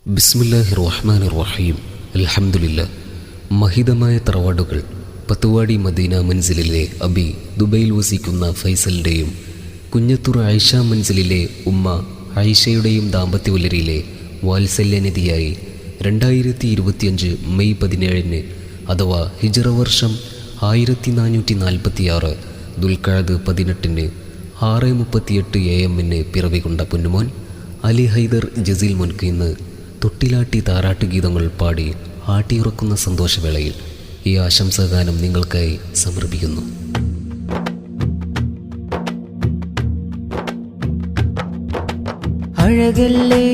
ബിസ്മില്ലാഹിർ റഹ്മാനിർ റഹീം. അൽഹംദുലില്ലാ. മഹിതമായ തറവാടുകൾ പത്തുവാടി മദീന മൻസിലിലെ അബി, ദുബൈയിൽ വസിക്കുന്ന ഫൈസലിൻ്റെയും കുഞ്ഞത്തൂർ ആയിഷ മൻസിലിലെ ഉമ്മ ആയിഷയുടെയും ദാമ്പത്യവല്ലരിയിലെ വാത്സല്യനിധിയായി 2025 മെയ് 17 അഥവാ ഹിജ്റ വർഷം 1446 ദുൽഖഅദ് 18 6:38 AM പിറവികൊണ്ട പൊന്നുമോൻ അലി ഹൈദർ ജസീൽ മോൻക്ക് ഇന്ന് തൊട്ടിലാട്ടി താരാട്ടുഗീതങ്ങൾ പാടി ആട്ടിയുറക്കുന്ന സന്തോഷവേളയിൽ ഈ ആശംസാഗാനം നിങ്ങൾക്കായി സമർപ്പിക്കുന്നു. അഴകല്ലേ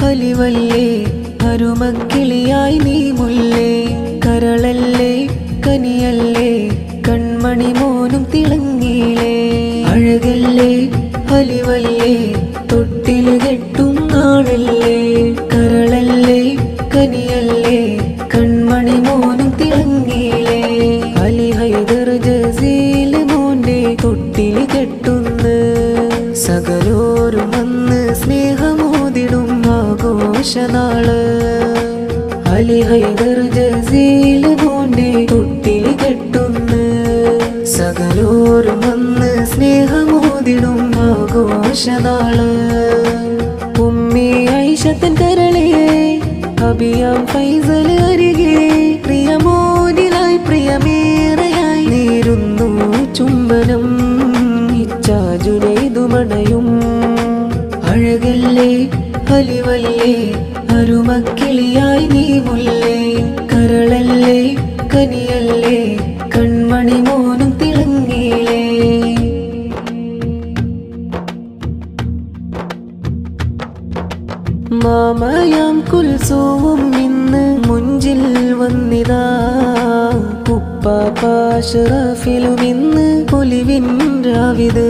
അലിവല്ലേ അരുമക്കിളിയായി നീ മുല്ലേ, കരളല്ലേ കനിയല്ലേ കൺമണി മോനും തിളങ്ങിയിലേ. അഴകല്ലേ അലിവല്ലേ തൊട്ടിൽ കെട്ടും നാളല്ലേ, കരളല്ലേ കനിയല്ലേ കൺമണി മോനും തിളങ്ങിയിലേ. അലി ഹൈദർ ജസീൽ മോന്റെ തൊട്ടിൽ കെട്ടുന്ന് സകലോരും വന്ന് സ്നേഹമോതിടും ആഘോഷനാള്. അലി ഹൈദർ ജസീൽ മോന്റെ തൊട്ടിൽ കെട്ടുന്ന് സകലോരും വന്ന് സ്നേഹമോതിടും ആഘോഷനാള്. ഉമ്മി ഐഷത്തൻ കരളേ അബിയാം ഫൈസൽ അരികെ, പ്രിയമോനിലായി പ്രിയമേറയായി നേരുന്നു ചുംബനം ഇച്ഛാജുനൈതുമണയും. അഴകല്ലേ അലിവല്ലേ അരുമക്കിളിയായി നീ മുല്ലേ, കരളല്ലേ കനിയല്ലേ കൺമണി മോനും തിളങ്ങിയിലേ. മാമയാം കുൽസൂവും ഇന്ന് മുഞ്ചിൽ വന്നിതാ, ഉപ്പാപ്പാഷറഫിലും ഇന്ന് ഒലിവിൻ രാവിത്.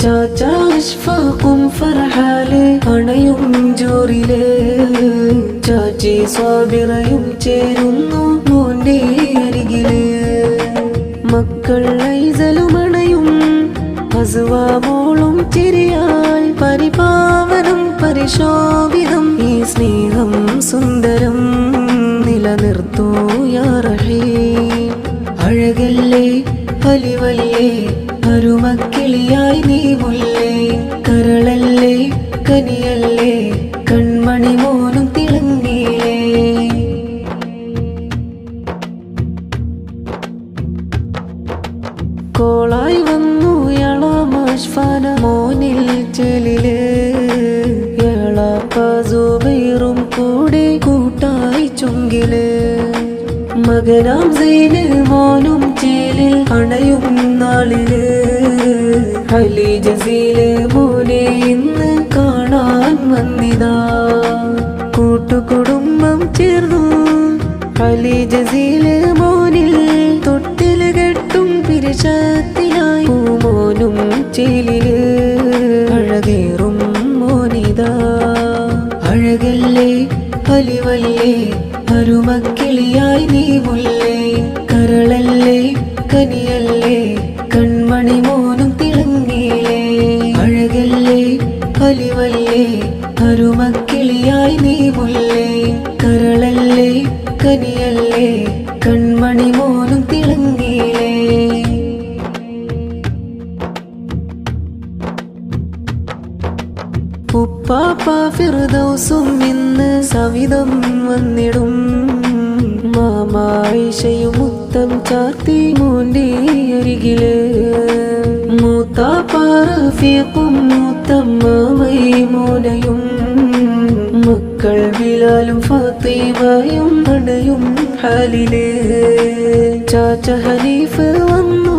ചാച്ചാ അഷ്ഫാഖും ഫർഹാലെ അണയും ജോറില്, ചാച്ചി സ്വാബിറയും ചേരുന്നു മോന്റെ അരികില്. മക്കൾ ഐസലും അണയും അസുവാമോളും ചിരിയാൽ പരിപാവനം പരിശോഭിതം ഈ സ്നേഹം സുന്ദരം നിലനിർത്തൂ യാ റഹീം. അഴകല്ലേ അലിവല്ലേ അരുമക്കിളിയായി നീ മുല്ലേ, കരളല്ലേ കനിയല്ലേ കൺമണി മോനും തിളങ്ങിയിലേ. കോളായി വന്നു യളമാഷ്ഫാന മോനിൽ ചെലില്, യളാപ്പസുബൈറും കൂടെ കൂട്ടായി ചുങ്കില്. മകനാം സൈന് മോനും ചേലിൽ അണയും നാളില്, അലി ജസീല് മോനെ ഇന്ന് കാണാൻ വന്നിതാ. കൂട്ടുകുടുംബം ചേർന്നു അലി ജസീല് മോനിൽ തൊട്ടില് കെട്ടും പിരിശത്തിലായി മോനും ചേലില് അഴകേറും മോനിതാ. അഴകല്ലേ അലിവല്ലേ അരുമക്കിളിയായി നീ മുല്ലേ, കരളല്ലേ കനിയല്ലേ കൺമണി മോനും തിളങ്ങിയിലേ. അഴകല്ലേ അലിവല്ലേ അരുമക്കിളിയായി നീ മുല്ലേ, കരളല്ലേ കനിയല്ലേ കൺമണി മോനും തിളങ്ങിയിലേ. ഉപ്പാപ്പ ഫിർദൗസും ഇന്ന് സവിധം വന്നിടും, മാമായിഷയും മുത്തം ചാർത്തി മോന്റെ അരികില്. മൂത്താപ്പ റഫീഖും മൂത്തമ്മ മൈമൂനയും മക്കൾ ബിലാലും ഫാത്തിമയും അണയും ഹാലില്. ചാച്ച ഹനീഫ് വന്നു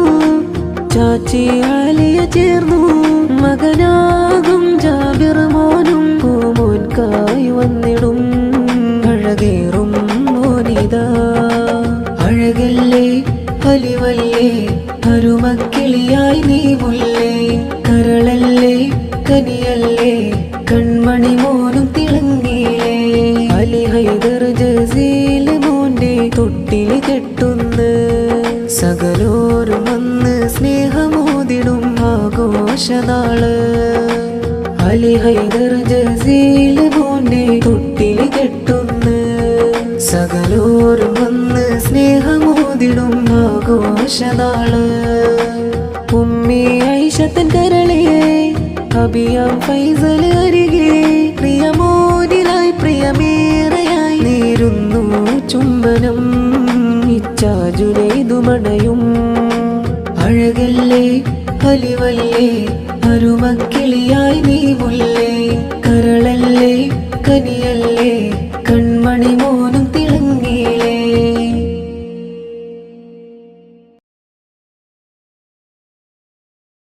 ചാച്ചി ആലിയ ചേർന്നു, മകനാകും ജാബിർ മോനും പൂമോൻകായി വന്നിടും അഴകേറും മോനിതാ. അഴകല്ലേ അലിവല്ലേ അരുമക്കിളിയായി നീ മുല്ലേ, കരളല്ലേ കനിയല്ലേ കൺമണി മോനും തിളങ്ങിയിലേ. അലി ഹൈദർ ജസീൽ മോന്റെ തൊട്ടിൽ കെട്ടുന്ന് സകലോരും വന്ന് സ്നേഹമോതിടും ആഘോഷനാള്. അലി ഹൈദർ ജസീൽ മോന്റെ തൊട്ടി സന്തോഷനാള്. ഉമ്മി ഐഷത്തൻ കരളിയെ അബിയാം ഫൈസൽ അരികെ പ്രിയമോനിലായി പ്രിയമേറെയായി നേരുന്നു ചുംബനം ഇച്ചാജുനൈതുമണയും. അഴകല്ലേ അലിവല്ലേ അരുമക്കിളിയായി നീ മുല്ലേ കരളല്ലേ കനിയല്ലേ